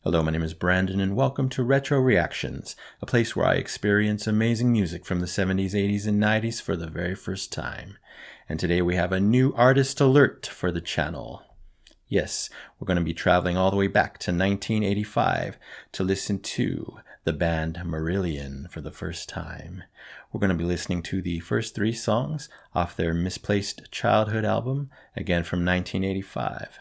Hello, my name is Brandon and welcome to Retro Reactions, a place where I experience amazing music from the 70s, 80s, and 90s for the very first time. And today we have a new artist alert for the channel. Yes, we're going to be traveling all the way back to 1985 to listen to the band Marillion for the first time. We're going to be listening to the first 3 songs off their Misplaced Childhood album, again from 1985.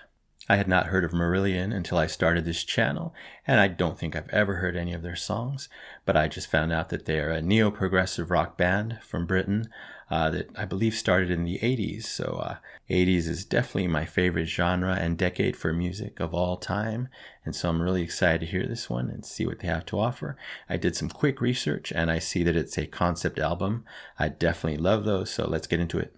I had not heard of Marillion until I started this channel, and I don't think I've ever heard any of their songs, but I just found out that they're a neo-progressive rock band from Britain that I believe started in the 80s, so 80s is definitely my favorite genre and decade for music of all time, and so I'm really excited to hear this one and see what they have to offer. I did some quick research, and I see that it's a concept album. I definitely love those, so let's get into it.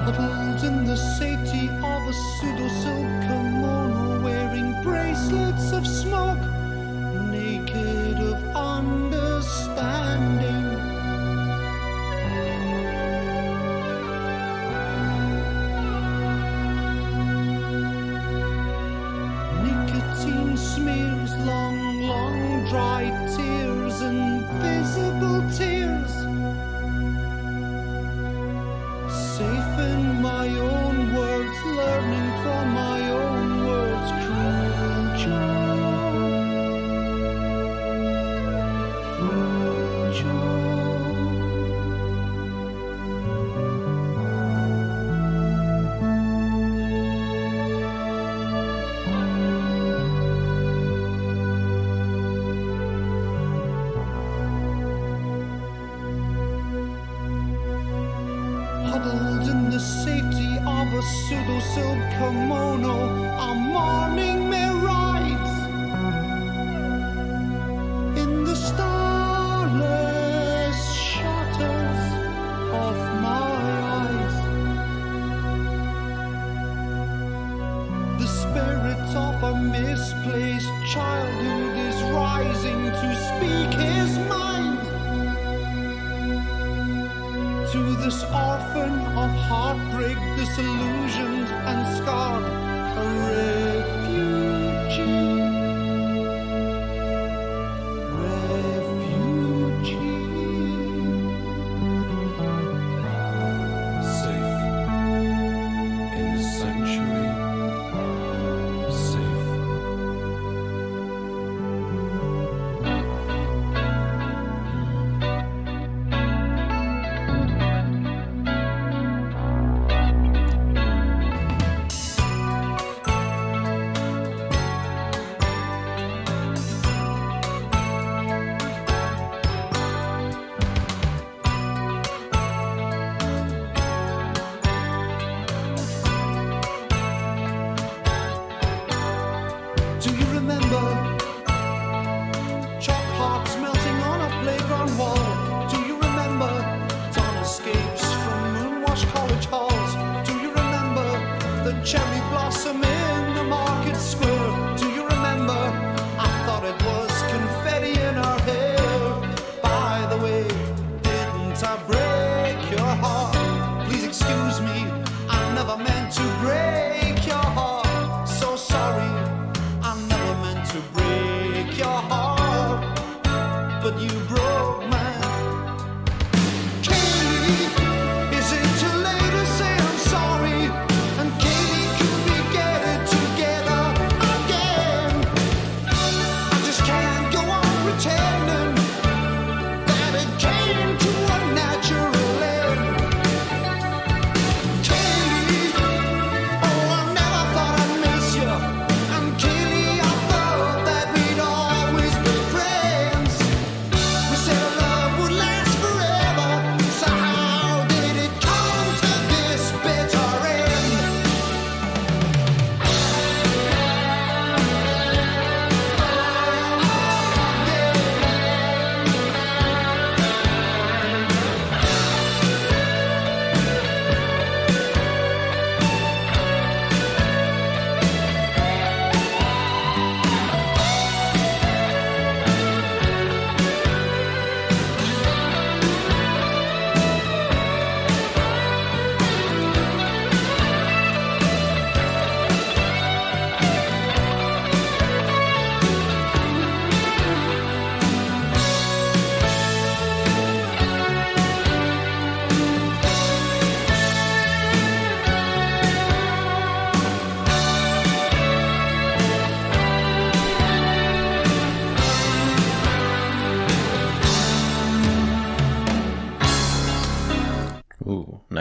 Huddled in the safety of a pseudo silk kimono, wearing bracelets of smoke, naked of understanding. Nicotine smears, long dry tears, invisible tears. Safe in my own words, learning from my own words, cruel joke, cruel joke. Huddled in the safety of a pseudo silk kimono, our morning may rise in the starless shutters of my eyes. The spirit of a misplaced childhood is rising to speak his mind to this orphan of heartbreak, disillusioned and scarred, a refugee. Safe in the sanctuary, safe. Do you remember chalk hearts melting on a playground wall? Do you remember dawn escapes from moonwashed college halls? Do you remember the cherry blossom in the market square? Do you remember I thought it was confetti in our hair? By the way, didn't I break your heart? Please excuse me, I never meant to break your heart. So sorry, I never meant to break your heart, but you broke mine. Kayleigh, is it too late to say I'm sorry? And Kayleigh, could we get it together again? I just can't go on pretending that it came to a natural end. Kayleigh, oh, I never thought I'd miss you. And Kayleigh, I thought that we'd always be friends. We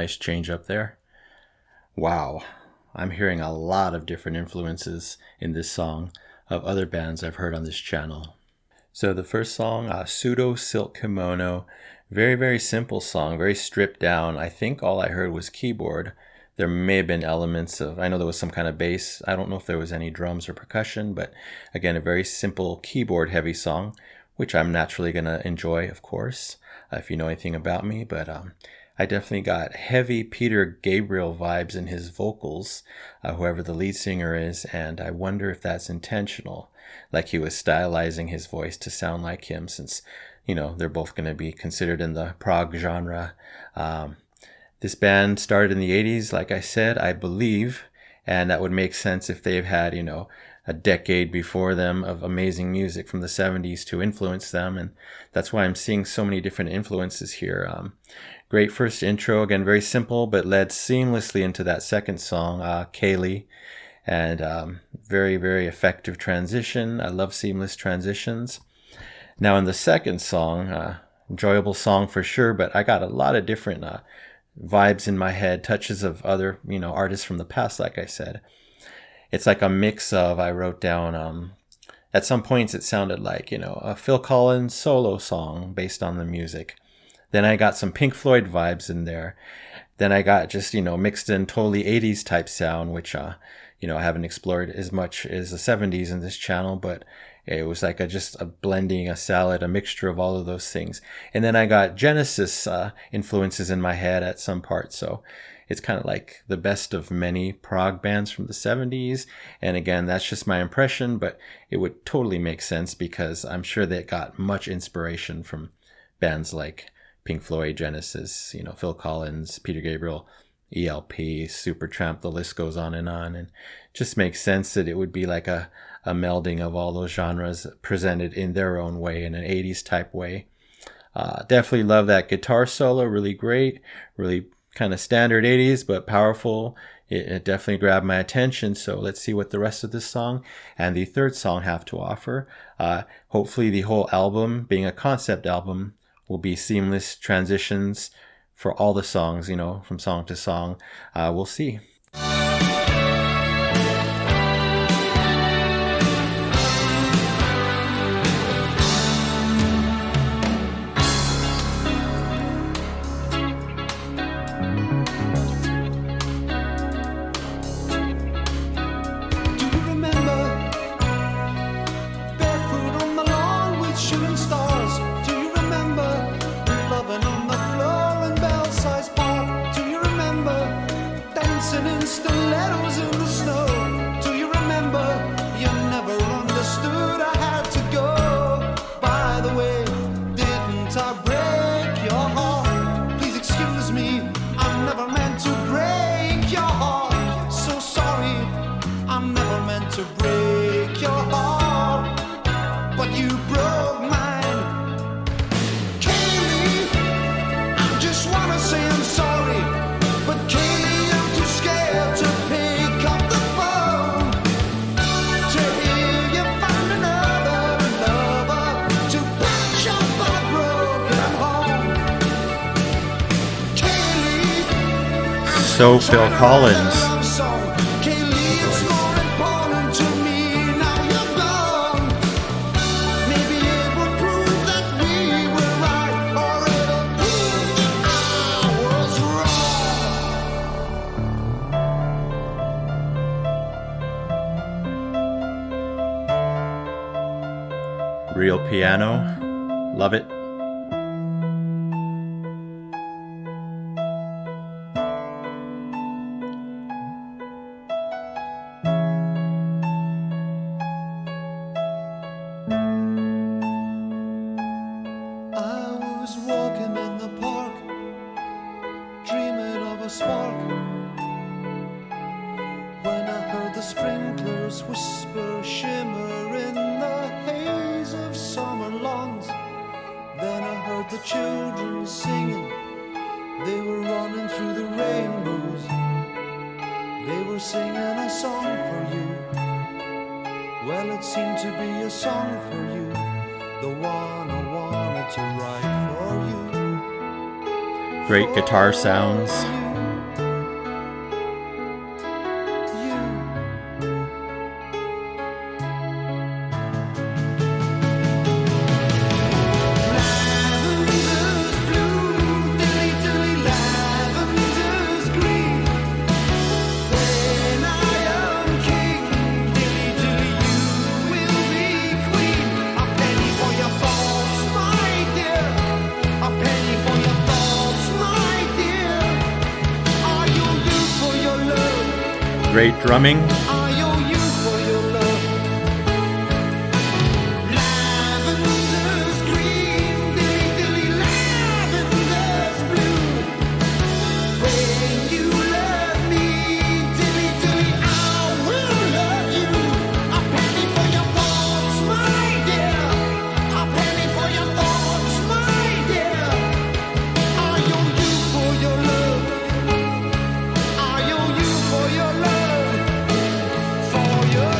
nice change up there. Wow, I'm hearing a lot of different influences in this song of other bands I've heard on this channel. So the first song, Pseudo Silk Kimono, very, very simple song, very stripped down. I think all I heard was keyboard. There may have been elements of, I know there was some kind of bass. I don't know if there was any drums or percussion, but again, a very simple keyboard heavy song, which I'm naturally going to enjoy, of course, if you know anything about me. But I definitely got heavy Peter Gabriel vibes in his vocals, whoever the lead singer is, and I wonder if that's intentional, like he was stylizing his voice to sound like him, since, you know, they're both going to be considered in the prog genre. This band started in the 80s, like I said, I believe, and that would make sense if they've had, you know, a decade before them of amazing music from the 70s to influence them, and that's why I'm seeing so many different influences here. Great first intro, again, very simple, but led seamlessly into that second song, Kayleigh, and very, very effective transition. I love seamless transitions. Now in the second song, enjoyable song for sure, but I got a lot of different vibes in my head, touches of other, you know, artists from the past, like I said. It's like a mix of, I wrote down, at some points it sounded like, you know, a Phil Collins solo song based on the music. Then I got some Pink Floyd vibes in there. Then I got just, you know, mixed in totally 80s type sound, which, you know, I haven't explored as much as the 70s in this channel, but it was like just a blending, a salad, a mixture of all of those things. And then I got Genesis influences in my head at some parts. So it's kind of like the best of many prog bands from the 70s. And again, that's just my impression, but it would totally make sense because I'm sure they got much inspiration from bands like Pink Floyd, Genesis, you know, Phil Collins, Peter Gabriel, ELP, Supertramp, the list goes on. And just makes sense that it would be like a melding of all those genres presented in their own way, in an 80s type way. Definitely love that guitar solo, really great, really kind of standard 80s, but powerful. It definitely grabbed my attention. So let's see what the rest of this song and the third song have to offer. Hopefully the whole album, being a concept album, will be seamless transitions for all the songs, you know, from song to song. We'll see. So Phil Collins. Real piano, love it. The children singing, they were running through the rainbows. They were singing a song for you. Well, it seemed to be a song for you, the one I wanted to write for you. Great guitar sounds. great drumming. I owe you for your love. Lavender's green, dilly dilly, lavender's blue. When you love me, dilly dilly, I will love you. A penny for your thoughts, my dear. A penny for your thoughts, my dear. I owe you for your love. I owe you for your love. For your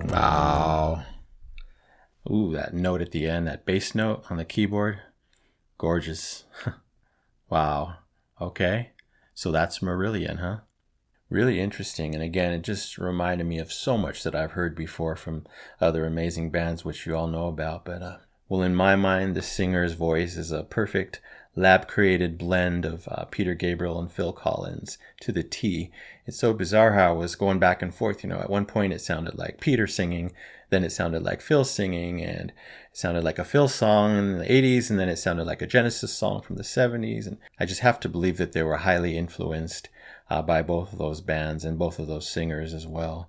Wow. Ooh, that note at the end, that bass note on the keyboard. Gorgeous. Wow. Okay. So that's Marillion, huh? Really interesting. And again, it just reminded me of so much that I've heard before from other amazing bands, which you all know about. But, well, in my mind, the singer's voice is a perfect lab-created blend of Peter Gabriel and Phil Collins to the T. It's so bizarre how I was going back and forth. You know, at one point it sounded like Peter singing, then it sounded like Phil singing, and it sounded like a Phil song in the 80s, and then it sounded like a Genesis song from the 70s. And I just have to believe that they were highly influenced by both of those bands and both of those singers as well.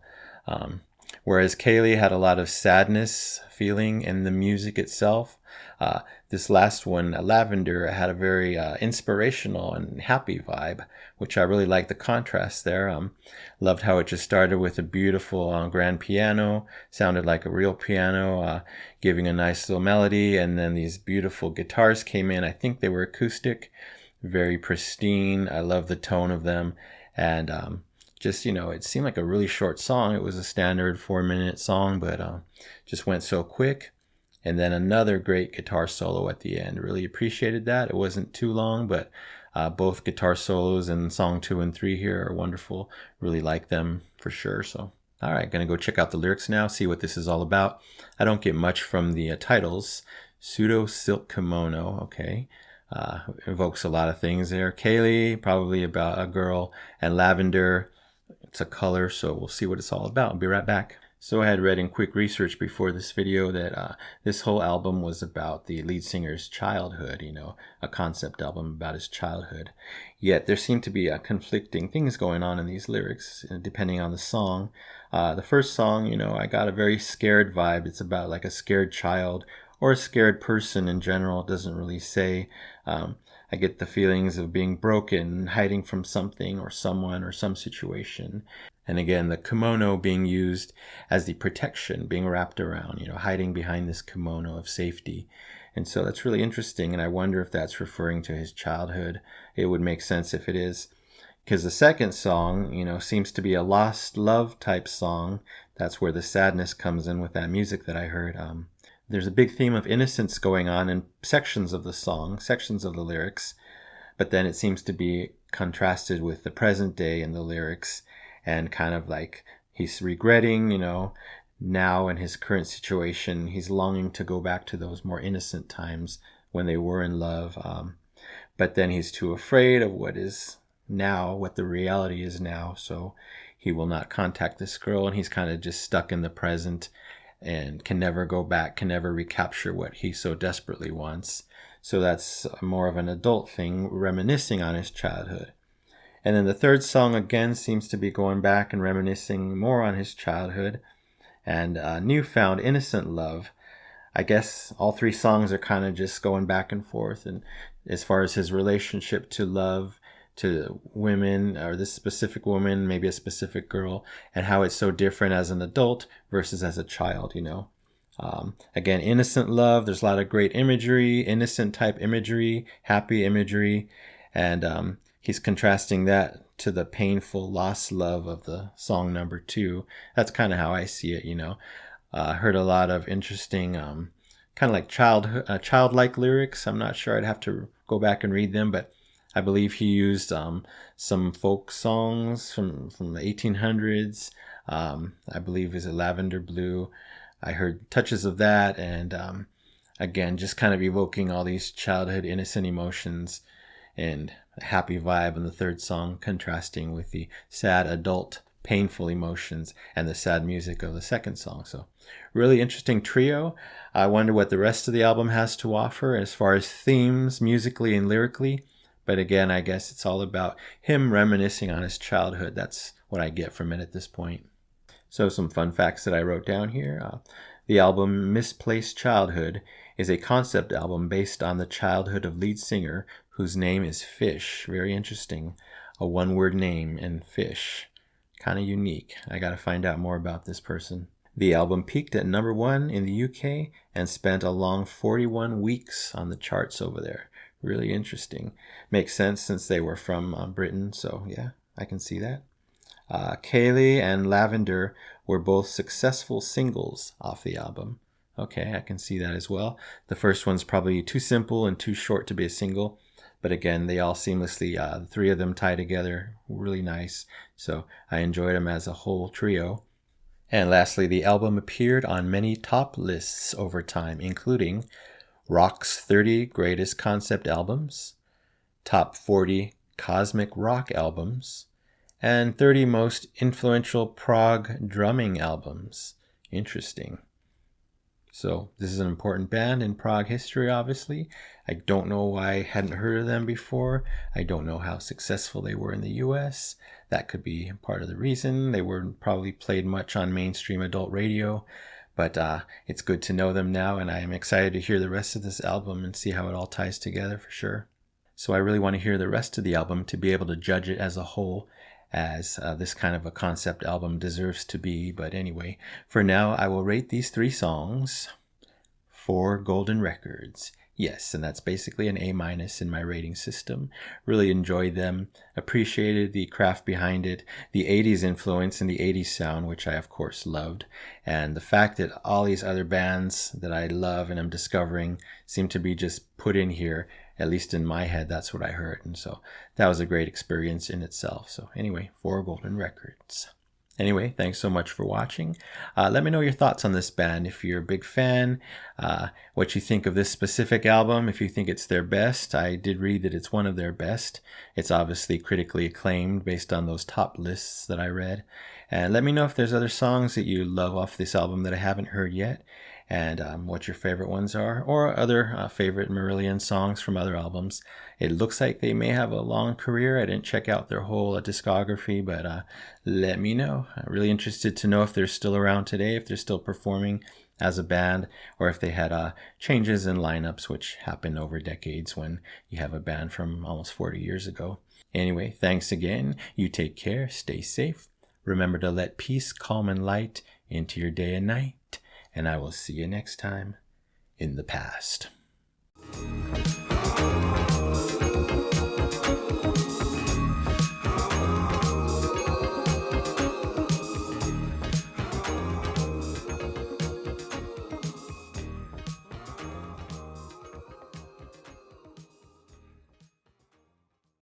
Whereas Kayleigh had a lot of sadness feeling in the music itself, this last one, Lavender, had a very inspirational and happy vibe, which I really liked the contrast there. Loved how it just started with a beautiful grand piano, sounded like a real piano, giving a nice little melody, and then these beautiful guitars came in. I think they were acoustic, very pristine. I love the tone of them, and just, you know, it seemed like a really short song. It was a standard 4-minute song, but just went so quick. And then another great guitar solo at the end. Really appreciated that. It wasn't too long, but both guitar solos in song 2 and 3 here are wonderful. Really like them for sure. So, all right, gonna go check out the lyrics now, see what this is all about. I don't get much from the titles. Pseudo Silk Kimono, okay. Evokes a lot of things there. Kayleigh, probably about a girl, and Lavender, it's a color, so we'll see what it's all about. I'll be right back. So I had read in quick research before this video that this whole album was about the lead singer's childhood, you know, a concept album about his childhood. Yet there seemed to be conflicting things going on in these lyrics, depending on the song. The first song, you know, I got a very scared vibe. It's about like a scared child or a scared person in general. It doesn't really say. I get the feelings of being broken, hiding from something or someone or some situation. And again, the kimono being used as the protection, being wrapped around, you know, hiding behind this kimono of safety. And so that's really interesting. And I wonder if that's referring to his childhood. It would make sense if it is. Because the second song, you know, seems to be a lost love type song. That's where the sadness comes in with that music that I heard. There's a big theme of innocence going on in sections of the song, sections of the lyrics. But then it seems to be contrasted with the present day in the lyrics. And kind of like he's regretting, you know, now in his current situation, he's longing to go back to those more innocent times when they were in love. But then he's too afraid of what is now, what the reality is now. So he will not contact this girl, and he's kind of just stuck in the present and can never go back, can never recapture what he so desperately wants. So that's more of an adult thing, reminiscing on his childhood. And then the third song again seems to be going back and reminiscing more on his childhood and newfound innocent love. I guess all three songs are kind of just going back and forth. And as far as his relationship to love, to women, or this specific woman, maybe a specific girl, and how it's so different as an adult versus as a child, you know. Again, innocent love. There's a lot of great imagery, innocent type imagery, happy imagery. And he's contrasting that to the painful lost love of the song number 2. That's kind of how I see it, you know. I heard a lot of interesting, kind of like childlike lyrics. I'm not sure. I'd have to go back and read them, but I believe he used some folk songs from the 1800s. I believe is a Lavender Blue. I heard touches of that, and again, just kind of evoking all these childhood innocent emotions and a happy vibe in the third song, contrasting with the sad adult painful emotions and the sad music of the second song. So really interesting trio. I wonder what the rest of the album has to offer as far as themes, musically and lyrically. But again, I guess it's all about him reminiscing on his childhood. That's what I get from it at this point. So some fun facts that I wrote down here. The album Misplaced Childhood is a concept album based on the childhood of lead singer whose name is Fish. Very interesting. A one-word name and Fish. Kind of unique. I got to find out more about this person. The album peaked at number 1 in the UK and spent a long 41 weeks on the charts over there. Really interesting. Makes sense since they were from Britain, so yeah, I can see that. Kayleigh and Lavender were both successful singles off the album. Okay, I can see that as well. The first one's probably too simple and too short to be a single, but again, they all seamlessly, the three of them tie together, really nice. So I enjoyed them as a whole trio. And lastly, the album appeared on many top lists over time, including Rock's 30 Greatest Concept Albums, Top 40 Cosmic Rock Albums, and 30 Most Influential Prog Drumming Albums. Interesting. So this is an important band in prog history, obviously. I don't know why I hadn't heard of them before. I don't know how successful they were in the US. That could be part of the reason. They weren't probably played much on mainstream adult radio. But it's good to know them now, and I am excited to hear the rest of this album and see how it all ties together for sure. So I really want to hear the rest of the album to be able to judge it as a whole, as this kind of a concept album deserves to be. But anyway, for now, I will rate these 3 songs 4 golden records. Yes, and that's basically an A- in my rating system. Really enjoyed them, appreciated the craft behind it, the 80s influence and the 80s sound, which I of course loved, and the fact that all these other bands that I love and I'm discovering seem to be just put in here. At least in my head, that's what I heard. And so that was a great experience in itself. So anyway, 4 golden records. Anyway, thanks so much for watching. Let me know your thoughts on this band. If you're a big fan, what you think of this specific album, if you think it's their best. I did read that it's one of their best. It's obviously critically acclaimed based on those top lists that I read. And let me know if there's other songs that you love off this album that I haven't heard yet, and what your favorite ones are, or other favorite Marillion songs from other albums. It looks like they may have a long career. I didn't check out their whole discography, but let me know. I'm really interested to know if they're still around today, if they're still performing as a band, or if they had changes in lineups, which happen over decades when you have a band from almost 40 years ago. Anyway, thanks again. You take care. Stay safe. Remember to let peace, calm, and light into your day and night. And I will see you next time in the past.